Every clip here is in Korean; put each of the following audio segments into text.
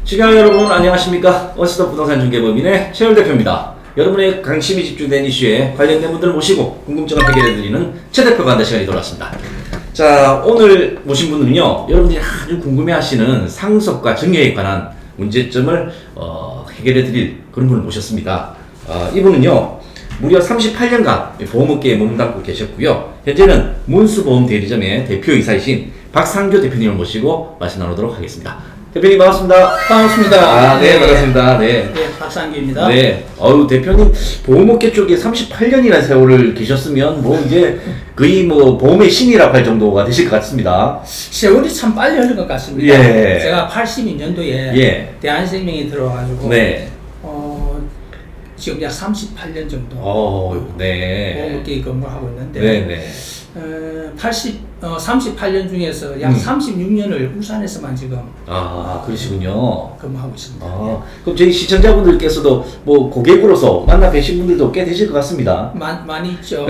시청자 여러분 안녕하십니까? 원스톱 부동산 중개법인의 최열 대표입니다. 여러분의 관심이 집중된 이슈에 관련된 분들을 모시고 궁금증을 해결해드리는 최 대표가 한다 시간이 돌아왔습니다. 자, 오늘 모신 분은요, 여러분들이 아주 궁금해하시는 상속과 증여에 관한 문제점을 해결해드릴 그런 분을 모셨습니다. 이분은요, 무려 38년간 보험업계에 몸담고 계셨고요. 현재는 문수보험 대리점의 대표이사이신 박상교 대표님을 모시고 말씀 나누도록 하겠습니다. 대표님 반갑습니다. 반갑습니다. 네, 반갑습니다. 네. 네, 박상규입니다. 네. 대표님 보험업계 쪽에 38년이나 세월을 계셨으면 뭐 이제 거의 뭐 보험의 신이라고 할 정도가 되실 것 같습니다. 세월이 참 빨리 흐른 것 같습니다. 예. 제가 82년도에 예. 대한생명에 들어와가지고 네. 지금 약 38년 정도 네. 보험업계에 근무하고 있는데 네, 네. 38년 중에서 약 36년을 울산에서만 지금 그러시군요. 근무하고 있습니다. 그럼 저희 시청자분들께서도 뭐 고객으로서 만나 뵈신 분들도 꽤 되실 것 같습니다. 많이 있죠.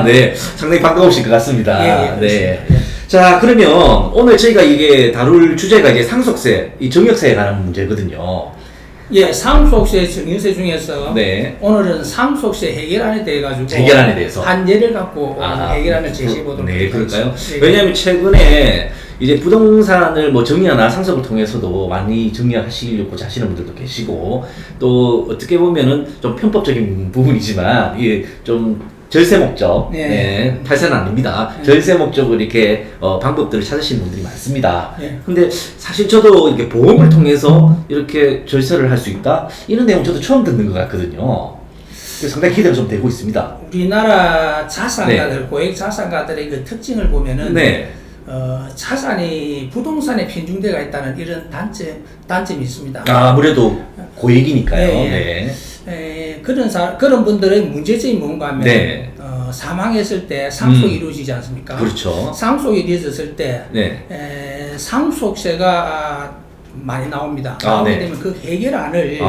네, 상당히 반가우실 것 같습니다. 예, 네. 예. 자, 그러면 오늘 저희가 이게 다룰 주제가 이제 상속세, 이 증여세에 관한 문제거든요. 예, 상속세, 증여세 중에서 네. 오늘은 상속세 해결안에 대해 가지고 해결안에 대해서 한 예를 갖고 해결안을 제시해 보도록 네, 그럴까요? 네. 왜냐하면 최근에 이제 부동산을 뭐 증여나 상속을 통해서도 많이 증여하시려고 하시는 분들도 계시고, 또 어떻게 보면은 좀 편법적인 부분이지만 이게 좀 절세 목적, 네. 탈세는 아닙니다. 절세 목적으로 이렇게 방법들을 찾으시는 분들이 많습니다. 네. 근데 사실 저도 이게 보험을 통해서 이렇게 절세를 할 수 있다? 이런 내용 저도 처음 듣는 것 같거든요. 그래서 상당히 기대가 좀 되고 있습니다. 우리나라 자산가들, 고액 자산가들의 그 특징을 보면은 네. 자산이 부동산에 편중되어 있다는 이런 단점이 있습니다. 아무래도 고액이니까요. 네. 그런 분들의 문제점이 뭔가 하면 네. 사망했을 때 상속이 이루어지지 않습니까? 그렇죠. 상속이 이루어졌을 때 네. 상속세가 많이 나옵니다. 나오게 네. 되면 그 해결안을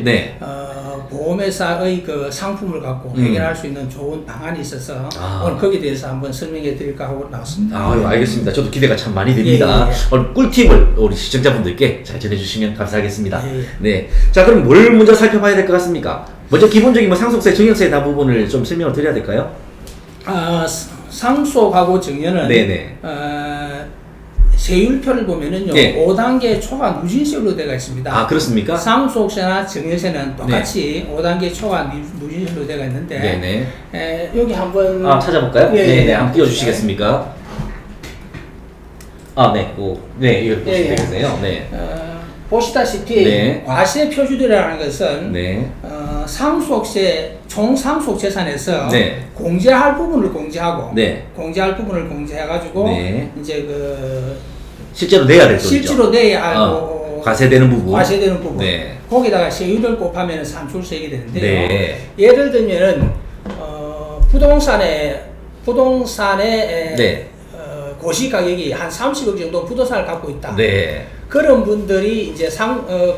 네. 보험회사의 그 상품을 갖고 해결할 수 있는 좋은 방안이 있어서 오늘 거기에 대해서 한번 설명해 드릴까 하고 나왔습니다. 알겠습니다. 저도 기대가 참 많이 됩니다. 예. 오늘 꿀팁을 우리 시청자분들께 잘 전해주시면 감사하겠습니다. 예. 네. 자, 그럼 뭘 먼저 살펴봐야 될 것 같습니까? 먼저 기본적인 뭐 상속세, 증여세 다 부분을 좀 설명을 드려야 될까요? 상속하고 증여는 네네. 세율표를 보면은요, 네. 5단계 초과 누진세율로 되어 있습니다. 그렇습니까? 상속세나 증여세는 똑같이 5단계 초과 누진세율로 되어 있는데, 네네. 여기 한번 찾아볼까요? 예, 네네. 예. 한번 띄워주시겠습니까? 네. 이거 보시면 되겠네요. 네. 보시다시피 네. 과세 표준이라는 것은 네. 상속세 총 상속 재산에서 네. 공제할 부분을 공제하고 네. 공제할 부분을 공제해가지고 네. 이제 그 실제로 내야 될 돈이죠. 실제로 내야 할 과세되는 부분. 과세되는 부분. 네. 거기다가 세율을 곱하면 산출세액이 되는데요. 네. 예를 들면은 부동산의 네. 고시 가격이 한 30억 정도 부동산을 갖고 있다. 네. 그런 분들이 이제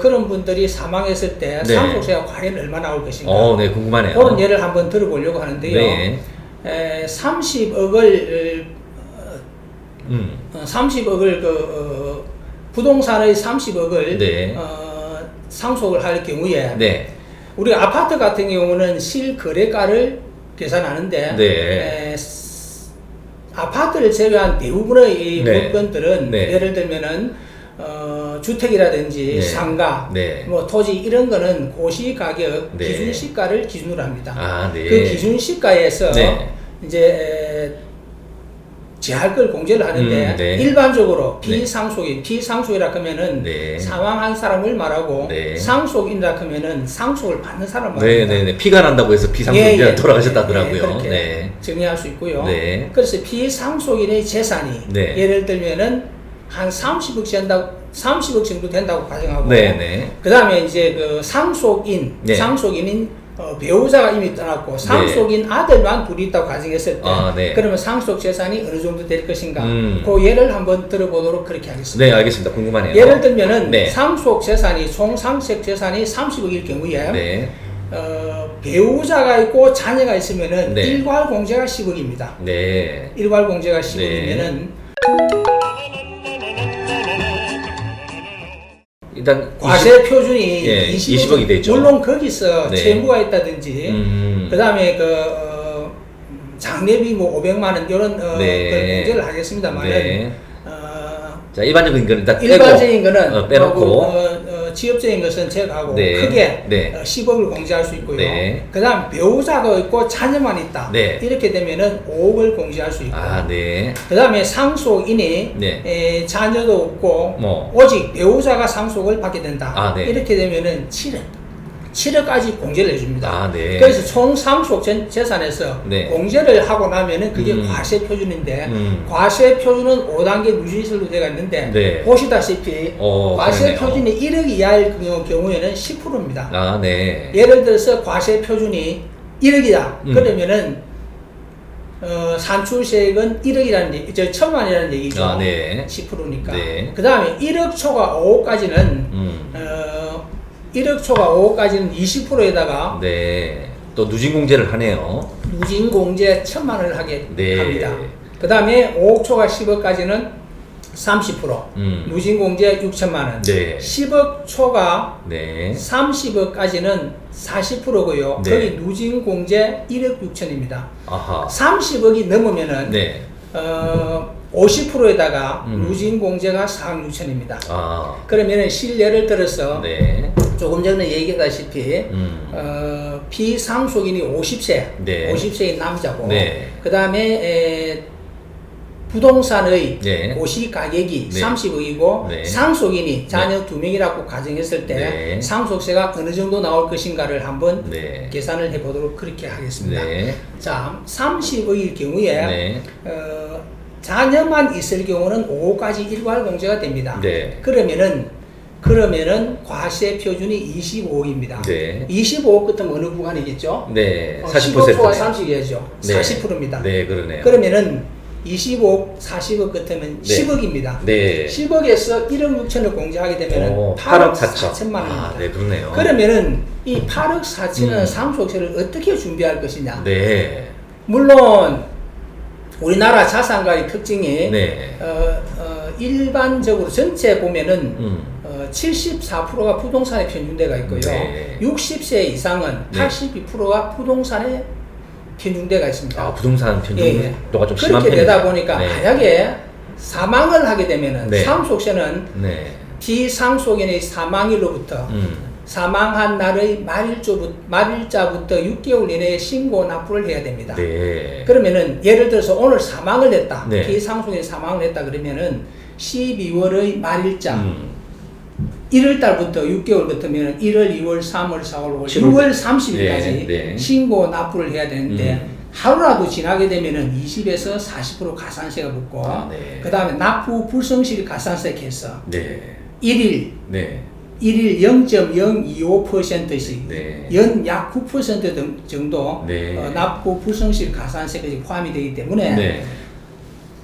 그런 분들이 사망했을 때 네. 상속세가 과연 얼마 나올 것인가? 네, 궁금하네요. 그런 예를 한번 들어보려고 하는데요. 네. 30억을 30억을 부동산의 30억을 네. 상속을 할 경우에 네. 우리 아파트 같은 경우는 실거래가를 계산하는데 네. 아파트를 제외한 대부분의 네. 물건들은 네. 예를 들면은 주택이라든지 네. 상가, 네. 뭐 토지 이런 거는 고시 가격 네. 기준 시가를 기준으로 합니다. 네. 그 기준 시가에서 네. 이제 제할 걸 공제를 하는데 네. 일반적으로 비상속이라 하면은 네. 사망한 사람을 말하고 네. 상속인이라 하면은 상속을 받는 사람을 말합니다. 네. 피가 난다고 해서 비상속이라 돌아가셨다더라고요. 그렇게 네. 정리할 수 있고요. 네. 그래서 비상속인의 재산이 네. 예를 들면은 한 30억 정도 된다고 가정하고 네. 그 다음에 이제 그 상속인인 배우자가 이미 떠났고 상속인 아들만 둘이 있다고 가정했을 때 네. 그러면 상속 재산이 어느 정도 될 것인가 그 예를 한번 들어보도록 그렇게 하겠습니다. 네, 알겠습니다. 궁금하네요. 예를 들면은 네. 상속 재산이 총 상속 재산이 30억일 경우에 네. 배우자가 있고 자녀가 있으면은 네. 일괄 공제가 10억입니다. 네. 일괄 공제가 10억이면은 일단 과세 표준이 예, 20억, 20억이 되죠. 물론 거기서 네. 채무가 있다든지 그다음에 장례비 뭐 500만 원 이런 네. 그런 문제를 하겠습니다만은 네. 자, 일반적인 거는 일단 빼고, 일반적인 거는 빼놓고 지역적인 것은 제가하고 네. 크게 네. 10억을 공제할 수 있고요. 네. 그다음 배우자가 있고 자녀만 있다. 네. 이렇게 되면은 5억을 공제할 수 있고. 아, 네. 그다음에 상속인이 네. 자녀도 없고 뭐. 오직 배우자가 상속을 받게 된다. 아, 네. 이렇게 되면은 7억까지 공제를 해줍니다. 아, 네. 그래서 총 상속 재산에서 네. 공제를 하고 나면은 그게 과세 표준인데 과세 표준은 5단계 누진세로 되어 있는데 네. 보시다시피 과세 그러네요. 표준이 1억 이하일 경우에는 10%입니다. 아, 네. 예를 들어서 과세 표준이 1억이다. 그러면은 산출세액은 1억이라는 얘기, 1,000만이라는 얘기죠. 아, 네. 10%니까. 네. 그 다음에 1억 초과 5억까지는 1억 초과 5억까지는 20%에다가 네. 또 누진공제를 하네요. 누진공제 1,000만 원을 하게 네. 합니다. 그 다음에 5억 초과 10억까지는 30%, 누진공제 6천만 원. 네. 10억 초과 네. 30억까지는 40%고요. 네. 거기 누진공제 1억 6천입니다. 아하. 30억이 넘으면은 네. 50%에다가 누진공제가 4억 6천입니다. 아. 그러면은 실례를 들어서 네. 조금 전에 얘기했다시피 비상속인이 50세, 네. 50세인 남자고 네. 그 다음에 부동산의 네. 고시 가격이 네. 30억이고 네. 상속인이 자녀 2명이라고 가정했을 때 네. 상속세가 어느 정도 나올 것인가를 한번 네. 계산을 해보도록 그렇게 하겠습니다. 네. 자, 30억일 경우에 네. 자녀만 있을 경우는 5억까지 일괄 공제가 됩니다. 네. 그러면은 과세 표준이 25억입니다. 네. 25억 같으면 어느 구간이겠죠? 네. 10억 초과 40%. 30이죠. 네. 40%입니다. 네, 그러네요. 그러면은 25억, 40억 같으면 네. 10억입니다. 네. 10억에서 1억 6천을 공제하게 되면은 8억 4천만 원입니다. 아, 네, 그러네요. 그러면은 이 8억 4천은 상속세를 어떻게 준비할 것이냐? 네. 물론 우리나라 자산가의 특징이 네. 일반적으로 전체 보면은 74%가 부동산에 편중되어 있고요. 네. 60세 이상은 네. 82%가 부동산에 편중되어 있습니다. 아, 부동산 편중도가 좀 심한 그렇게 편이죠. 되다 보니까 네. 만약에 사망을 하게 되면은 네. 상속세는 네. 비상속인의 사망일로부터 사망한 날의 말일자부터 6개월 이내에 신고 납부를 해야 됩니다. 네. 그러면은 예를 들어서 오늘 사망을 했다. 네. 비상속인 사망을 했다 그러면은 12월의 말일자 1월 달부터 6개월 같으면 1월, 2월, 3월, 4월, 5월, 6월 30일까지 네, 네. 신고 납부를 해야 되는데 하루라도 지나게 되면은 20에서 40% 가산세가 붙고 네. 그 다음에 납부 불성실 가산세 계서 네. 1일 네. 0.025%씩 네. 연약 9% 정도 네. 납부 불성실 가산세까지 포함이 되기 때문에 네.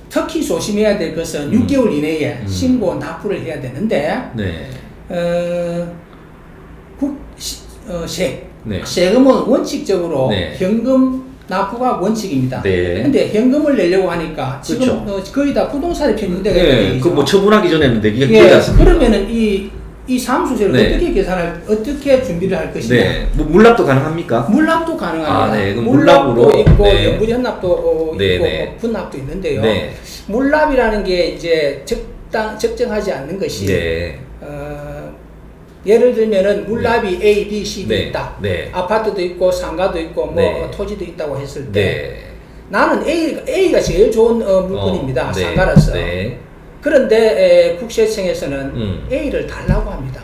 특히 조심해야 될 것은 6개월 이내에 신고 납부를 해야 되는데 네. 네. 세금은 원칙적으로 네. 현금 납부가 원칙입니다. 네. 근데 현금을 내려고 하니까 지금 거의 다 부동산에 편중되어 있는 네. 얘기죠. 그 뭐 처분하기 전에는 내기가 예, 길지 않습니다. 그러면은 이 상수세를 네. 어떻게 준비를 할 것이냐. 네. 뭐 물납도 가능합니까? 물납도 가능합니다. 아, 네. 그럼 물납도 물납으로. 있고 네. 연부연납도 네, 있고 네. 분납도 있는데요. 네. 물납이라는 게 이제 적정하지 않는 것이 네. 예를 들면은 물납이 A, B, C도 네. 있다. 네. 아파트도 있고 상가도 있고 뭐 네. 토지도 있다고 했을 때 네. 나는 A가 제일 좋은 물건입니다. 네. 상가로서. 네. 그런데 국세청에서는 A를 달라고 합니다.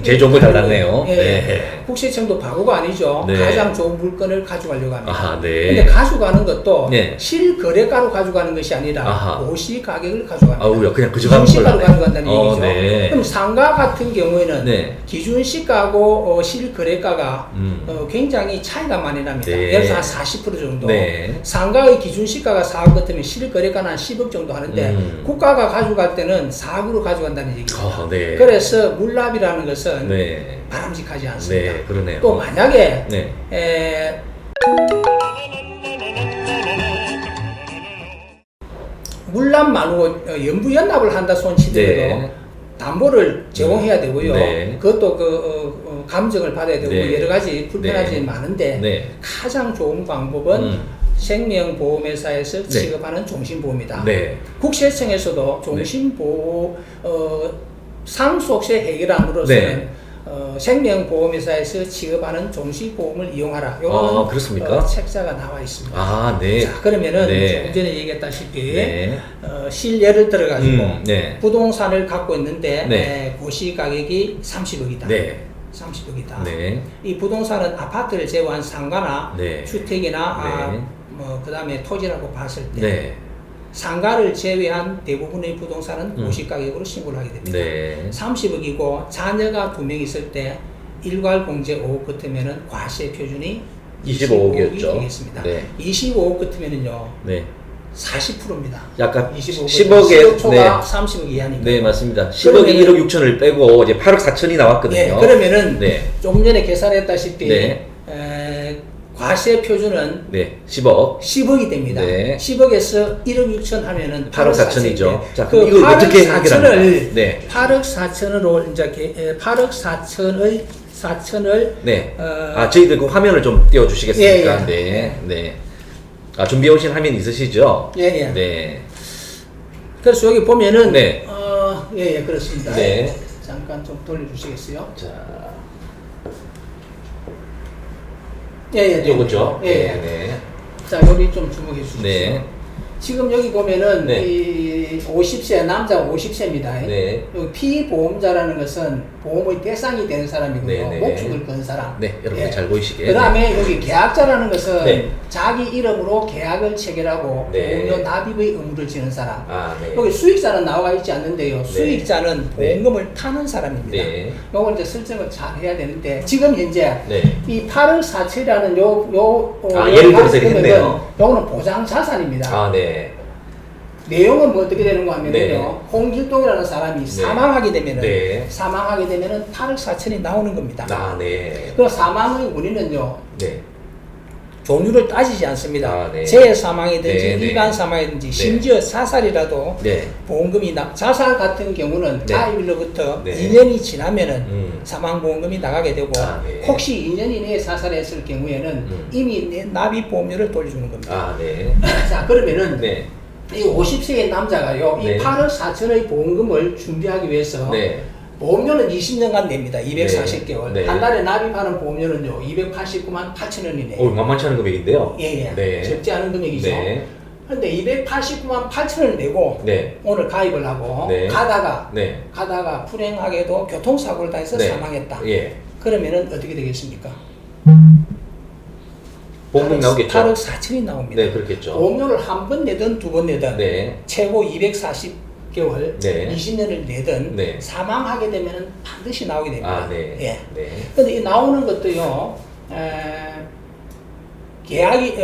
제일 좋은 걸 달랐네요. 예. 네. 국세청도 바보가 아니죠. 네. 가장 좋은 물건을 가져가려고 합니다. 아, 네. 근데 가져가는 것도 네. 실거래가로 가져가는 것이 아니라 아하. 고시 가격을 가져갑니다. 아우야, 그냥 그저 시가로 가져간다는 얘기죠. 네. 그럼 상가 같은 경우에는 네. 기준 시가하고 실거래가가 굉장히 차이가 많이 납니다. 네. 예를 들어 한 40% 정도. 네. 상가의 기준 시가가 4억 같으면 실거래가는 한 10억 정도 하는데 국가가 가져갈 때는 4억으로 가져간다는 얘기죠. 네. 그래서 물납이라는 것은 네. 바람직하지 않습니다. 네, 그러네요. 또 만약에 네. 물납 말고 연부연납을 한다 손치더라도 네. 담보를 제공해야 되고요. 네. 그것도 감정을 받아야 되고 네. 여러 가지 불편한 점이 네. 많은데 네. 가장 좋은 방법은 생명보험회사에서 지급하는 종신보험이다. 네. 국세청에서도 종신보호 상속세 해결함으로써는 네. 생명보험회사에서 지급하는 종신보험을 이용하라. 요거는 그렇습니까? 책자가 나와 있습니다. 아, 네. 자, 그러면은 네. 조금 전에 얘기했다시피 네. 실례를 들어가지고 네. 부동산을 갖고 있는데 네. 고시 가격이 30억이다. 네. 30억이다. 네. 이 부동산은 아파트를 제외한 상가나 네. 주택이나 네. 그다음에 토지라고 봤을 때 네. 상가를 제외한 대부분의 부동산은 고시 가격으로 신고를 하게 됩니다. 네. 30억이고 자녀가 2명 있을 때 일괄 공제 5억 같으면은 과세 표준이 25억이었죠. 되겠습니다. 네. 25억 같으면은요. 네. 40%입니다. 약간 25억 10억에 초과 30억 이하니까. 네, 맞습니다. 10억에 1억 6천을 빼고 이제 8억 4천이 나왔거든요. 예, 그러면은 네. 조금 전에 계산했다시피 네. 과세 표준은 네. 10억. 10억이 됩니다. 네. 10억에서 1억 6천 하면은 8억 4천이죠. 자, 그 그럼 이걸 8억 어떻게 4천을 해결합니까? 네. 8억 4천으로 이제 8억 4천을 네. 저희들 그 화면을 좀 띄워 주시겠습니까? 예, 예. 네. 네. 준비해 오신 화면 있으시죠? 예, 예. 네. 그래서 여기 보면은 네. 예, 그렇습니다. 네. 잠깐 좀 돌려 주시겠어요? 자. 예, 요거죠? 예, 예. 네. 자, 여기 좀 주목해 주십시오. 네. 지금 여기 보면은 네. 이 50세 남자 50세입니다. 네. 여기 피보험자라는 것은 보험의 대상이 되는 사람이고요. 네, 네. 목숨을 건 사람. 네, 여러분들 잘 보이시게. 그다음에 여기 계약자라는 것은 네. 자기 이름으로 계약을 체결하고 네. 보험료 납입의 의무를 지는 사람. 네. 여기 수익자는 나와 있지 않는데요. 수익자는 네. 보험금을 타는 사람입니다. 네. 요걸 이제 설정을 잘 해야 되는데 지금 현재 네. 이 8억 4천이라는 예를 들어서 이렇게 했네요. 요거는 보장 자산입니다. 네. 내용은 뭐 어떻게 되는 거 하면요. 네. 홍길동이라는 사람이 사망하게 되면은 네. 8억 4천이 나오는 겁니다. 네. 그 사망의 원인은요. 네. 종류를 따지지 않습니다. 네. 재해 사망이든지 네, 네. 일반 사망이든지 네. 심지어 사살이라도 네. 보험금이 자살 같은 경우는 네. 가입일로부터 네. 2년이 지나면은 사망보험금이 사망보험금이 나가게 되고 네. 혹시 2년 이내에 사살했을 경우에는 이미 납입보험료를 돌려주는 겁니다. 네. 자, 그러면은 네. 이 50세의 남자가요, 네. 이 8억 4천의 보험금을 준비하기 위해서 네. 보험료는 20년간 냅니다. 240개월. 네. 한 달에 납입하는 보험료는요, 289만 8천 원이네요. 만만치 않은 금액인데요. 예. 네. 적지 않은 금액이죠. 네. 그런데 289만 8천 원을 내고 네. 오늘 가입을 하고 네. 가다가 네. 불행하게도 교통사고를 당해서 네. 사망했다. 예. 그러면은 어떻게 되겠습니까? 보험금 나오겠죠. 8억 4천이 나옵니다. 네, 그렇겠죠. 보험료를 한 번 내든 두 번 내든 네. 최고 240개월, 네. 20년을 내든 네. 사망하게 되면 반드시 나오게 됩니다. 네. 예. 네. 근데 이 나오는 것도요, 계약이,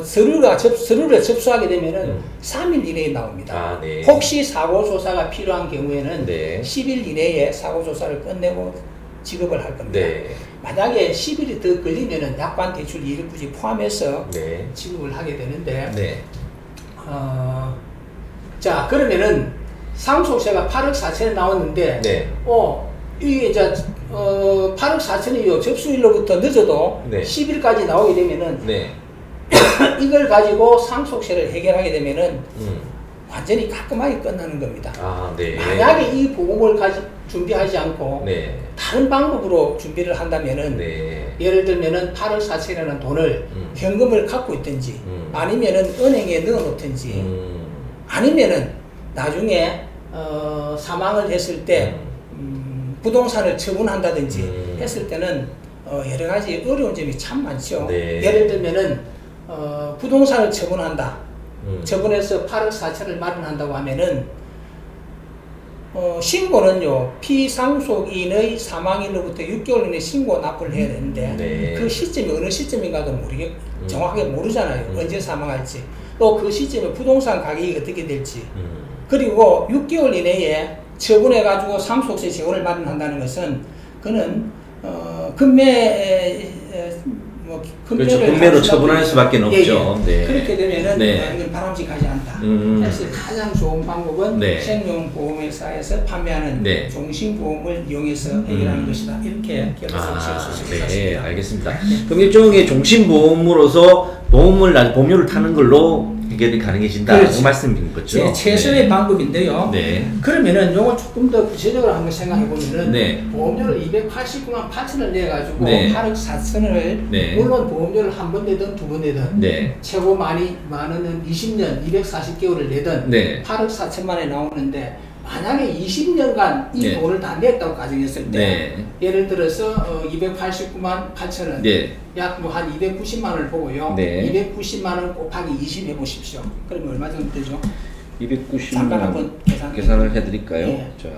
서류를 접수하게 되면은 3일 이내에 나옵니다. 네. 혹시 사고조사가 필요한 경우에는 네. 10일 이내에 사고조사를 끝내고 지급을 할 겁니다. 네. 만약에 10일이 더 걸리면은 약관 대출 이력부지 포함해서 네. 지급을 하게 되는데, 네. 자, 그러면은 상속세가 8억 4천에 나왔는데, 네. 이게 8억 4천이요. 접수일로부터 늦어도 네. 10일까지 나오게 되면은 네. 이걸 가지고 상속세를 해결하게 되면은 음. 완전히 깔끔하게 끝나는 겁니다. 네. 만약에 이 보험을 준비하지 않고 네. 다른 방법으로 준비를 한다면은 네. 예를 들면은 8억 4천이라는 돈을 현금을 갖고 있든지 아니면은 은행에 넣어 놓든지 아니면은 나중에 사망을 했을 때 부동산을 처분한다든지 했을 때는 여러 가지 어려운 점이 참 많죠. 네. 예를 들면은 부동산을 처분한다. 처분해서 8억 4천을 마련한다고 하면은 신고는요, 피상속인의 사망일로부터 6개월 이내 신고 납부를 해야 되는데 네. 그 시점이 어느 시점인가도 정확하게 모르잖아요. 언제 사망할지. 또 그 시점에 부동산 가격이 어떻게 될지. 그리고 6개월 이내에 처분해가지고 상속세 지원을 마련한다는 것은 그는 그렇죠. 금매로 처분할 수밖에 없죠. 예. 네. 그렇게 되면은 네. 이건 바람직하지 않다. 그래서 가장 좋은 방법은 네. 생명보험회사에서 판매하는 네. 종신보험을 이용해서 해결하는 것이다. 이렇게 결론을 지을 수 있을 것 네, 같습니다. 알겠습니다. 그럼 일종의 종신보험으로서 보험료를 타는 걸로 해결이 가능해진다. 그렇죠. 그 말씀인 거죠? 네, 최선의 네. 방법인데요. 네. 그러면은 요걸 조금 더 구체적으로 한번 생각해 보면은 네. 보험료를 289만 8천을 내 가지고 네. 8억 4천을 네. 물론 보험료를 한 번 내든 두 번 내든 네. 최고 많으면 20년 240개월을 내든 네. 8억 4천만에 나오는데 만약에 20년간 이 네. 돈을 다 냈다고 가정했을 때 네. 예를 들어서 289만 8천원 네. 약 뭐 한 290만 원을 보고요. 네. 290만 원 곱하기 20 해보십시오. 그러면 얼마 정도 되죠? 290만 잠깐 한번 계산을 해드릴까요? 네. 자.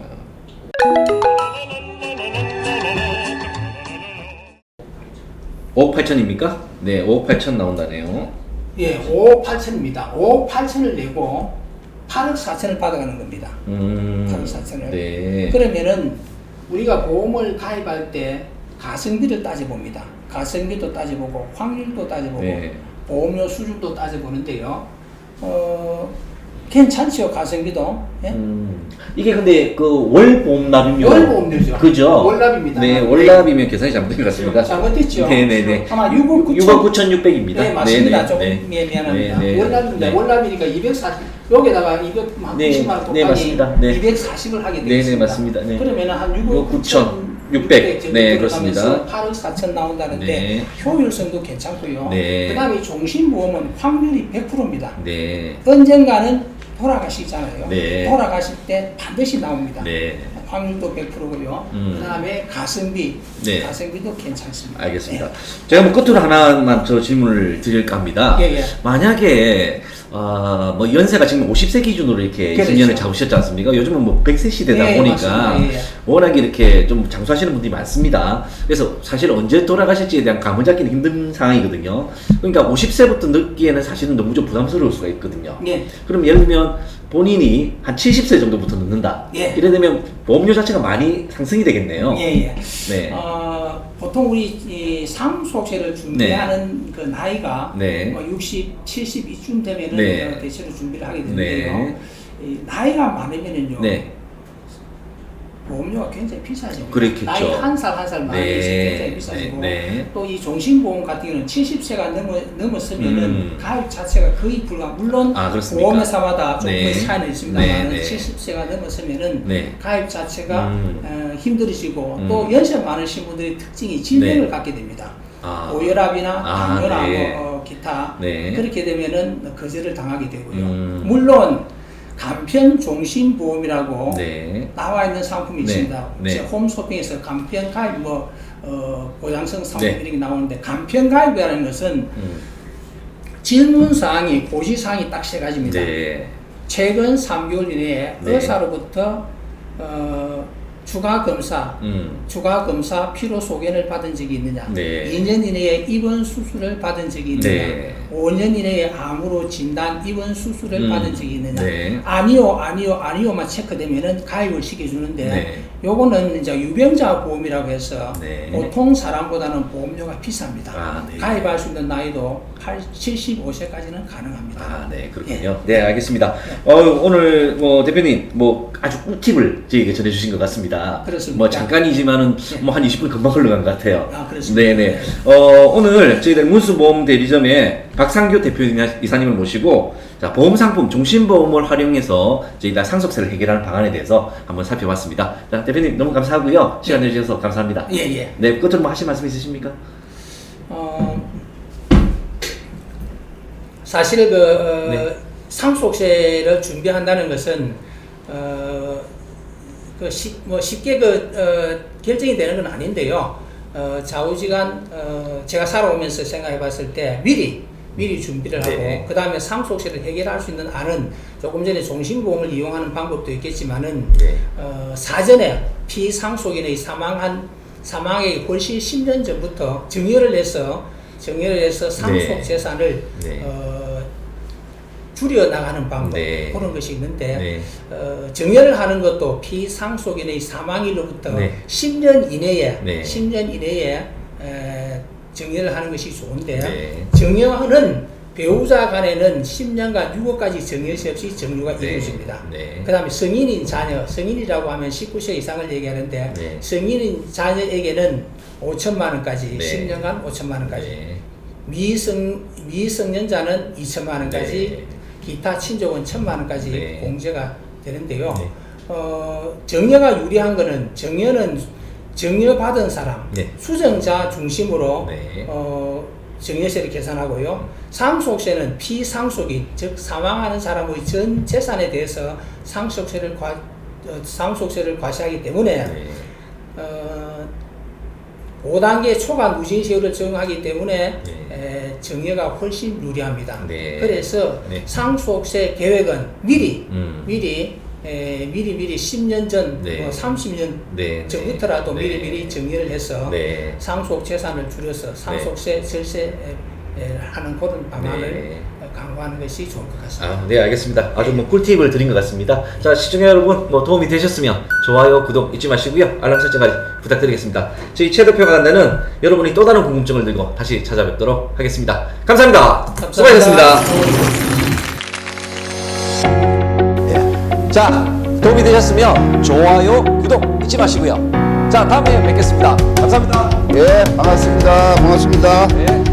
5억 8천입니까? 네, 5억 8천 나온다네요. 예, 5억 8천입니다. 5억 8천을 내고 8억 4천을 받아가는 겁니다. 8억 4천을. 네. 그러면은 우리가 보험을 가입할 때 가성비를 따져봅니다. 가성비도 따져보고 확률도 따져보고 네. 보험료 수준도 따져보는데요. 괜찮죠, 가성비도. 예? 이게 근데 그 월보험납이면 월보험료죠. 그죠? 월납입니다. 네, 월납이면 계산이 잘못된 것 같습니다. 잘못됐죠. 네네네. 아마 6억 6억 9,600입니다. 네, 맞습니다. 네네. 조금 네. 미안합니다. 네, 네. 월납입니다. 네. 월납이니까 240, 여기다가 290만 네, 원 네, 곱하기 맞습니다. 네. 240을 하게 네, 되겠습니다. 네, 맞습니다. 네. 그러면 한 6억 9,600. 정도 네, 들어가면서 그렇습니다. 8억 4천 나온다는데 네. 효율성도 괜찮고요. 네. 그 다음에 종신보험은 확률이 100%입니다. 네. 언젠가는 돌아가시잖아요. 네. 돌아가실 때 반드시 나옵니다. 네. 확률도 100%고요. 그 다음에 가성비, 네. 가성비도 괜찮습니다. 알겠습니다. 제가 뭐 끝으로 하나만 저 질문을 드릴까 합니다. 예, 예. 만약에 뭐 연세가 지금 50세 기준으로 이렇게 그렇죠. 20년을 잡으셨지 않습니까? 요즘은 뭐 100세 시대다 예, 보니까 맞습니다. 예, 예. 워낙에 이렇게 좀 장수하시는 분들이 많습니다. 그래서 사실 언제 돌아가실지에 대한 감을 잡기는 힘든 상황이거든요. 그러니까 50세부터 넣기에는 사실은 너무 좀 부담스러울 수가 있거든요. 예. 그럼 예를 들면 본인이 한 70세 정도부터 넣는다. 예. 이래 되면 보험료 자체가 많이 상승이 되겠네요. 예, 예. 네. 보통 우리 이 상속세를 준비하는 그 나이가 네. 뭐 60, 70 이쯤 되면은 네. 대체로 준비를 하게 되는데요. 네. 이 나이가 많으면은요. 네. 보험료가 굉장히 비싸죠. 그렇겠죠. 나이 한 살 한 살 많이 있어서 네. 굉장히 비싸지고 네. 또 이 종신보험 같은 경우는 70세가 넘었으면은 음. 가입 자체가 거의 불가. 물론 아, 그렇습니까? 보험회사마다 조금 네. 차이는 있습니다만 네, 네. 70세가 넘었으면은 네. 가입 자체가 힘들어지고 음. 또 연세 많으신 분들의 특징이 질병을 네. 갖게 됩니다. 아. 고혈압이나 아, 당뇨나 네. 뭐 기타 네. 그렇게 되면은 거절을 당하게 되고요. 음. 물론 간편 종신보험이라고 네. 나와 있는 상품이 네. 있습니다. 네. 제 홈쇼핑에서 간편 가입 보장성 상품 네. 이렇게 나오는데 간편 가입이라는 것은 질문 사항이 고지 사항이 딱 세 가지입니다. 네. 최근 3개월 이내에 네. 의사로부터 추가 검사 필요 소견을 받은 적이 있느냐, 네. 2년 이내에 입원 수술을 받은 적이 있느냐, 네. 5년 이내에 암으로 진단 입원 수술을 받은 적이 있느냐, 네. 아니오만 체크되면은 가입을 시켜주는데, 네. 요거는 이제 유병자 보험이라고 해서 네. 보통 사람보다는 보험료가 비쌉니다. 아, 네. 가입할 수 있는 나이도 75세까지는 가능합니다. 아, 네, 그렇군요. 네, 알겠습니다. 오늘 뭐 대표님 뭐 아주 꿀팁을 저희에게 전해주신 것 같습니다. 그렇습니다. 뭐 잠깐이지만은 뭐 한 20분 금방 흘러간 것 같아요. 아, 그렇습니다. 네네. 오늘 저희들 문수보험 대리점의 박상규 대표이사님을 모시고 자, 보험 상품 종신보험을 활용해서 저희가 상속세를 해결하는 방안에 대해서 한번 살펴봤습니다. 자, 대표님 너무 감사하고요. 시간 내주셔서 감사합니다. 예, 예. 네, 끝으로 뭐 하실 말씀 있으십니까? 사실 네. 상속세를 준비한다는 것은 쉽게 결정이 되는 건 아닌데요. 좌우지간 제가 살아오면서 생각해봤을 때 미리 준비를 하고 네. 그 다음에 상속세를 해결할 수 있는 안은 조금 전에 종신보험을 이용하는 방법도 있겠지만은 네. 사전에 피상속인의 사망의 훨씬 10년 전부터 정렬을 해서 상속 네. 재산을 네. 줄여 나가는 방법 네. 그런 것이 있는데 네. 정렬을 하는 것도 피상속인의 사망일로부터 네. 10년 이내에 네. 정렬을 하는 것이 좋은데 네. 정렬은 배우자 간에는 10년간 6억까지 정해시 없이 정류가 네. 이루어집니다. 네. 그 다음에 성인인 자녀, 성인이라고 하면 19세 이상을 얘기하는데 네. 성인인 자녀에게는 5천만 원까지 네. 10년간 5천만 원까지 네. 미성년자는 2천만 원까지 네. 기타 친족은 1천만 원까지 네. 공제가 되는데요. 네. 정여가 유리한 거는 정여는 정여 받은 사람, 네. 수정자 중심으로 네. 정여세를 계산하고요. 상속세는 피상속인, 즉 사망하는 사람의 전 재산에 대해서 상속세를 과세하기 때문에 네. 5단계 초과 누진세율을 적용하기 때문에 네. 정여가 훨씬 유리합니다. 네. 그래서 네. 상속세 계획은 미리 10년 전, 네. 30년 네. 전부터라도 네. 미리 정리를 해서 네. 상속 재산을 줄여서 상속세 절세 하는 그런 방안을 네. 강구하는 것이 좋을 것 같습니다. 아, 네, 알겠습니다. 아주 뭐 꿀팁을 드린 것 같습니다. 자, 시청자 여러분, 뭐 도움이 되셨으면 좋아요, 구독 잊지 마시고요. 알람 설정까지 부탁드리겠습니다. 저희 최 대표가 간다는 여러분이 또 다른 궁금증을 들고 다시 찾아뵙도록 하겠습니다. 감사합니다. 수고하셨습니다. 자, 도움이 되셨으면 좋아요, 구독 잊지 마시고요. 자, 다음에 뵙겠습니다. 감사합니다. 예, 반갑습니다. 반갑습니다. 네.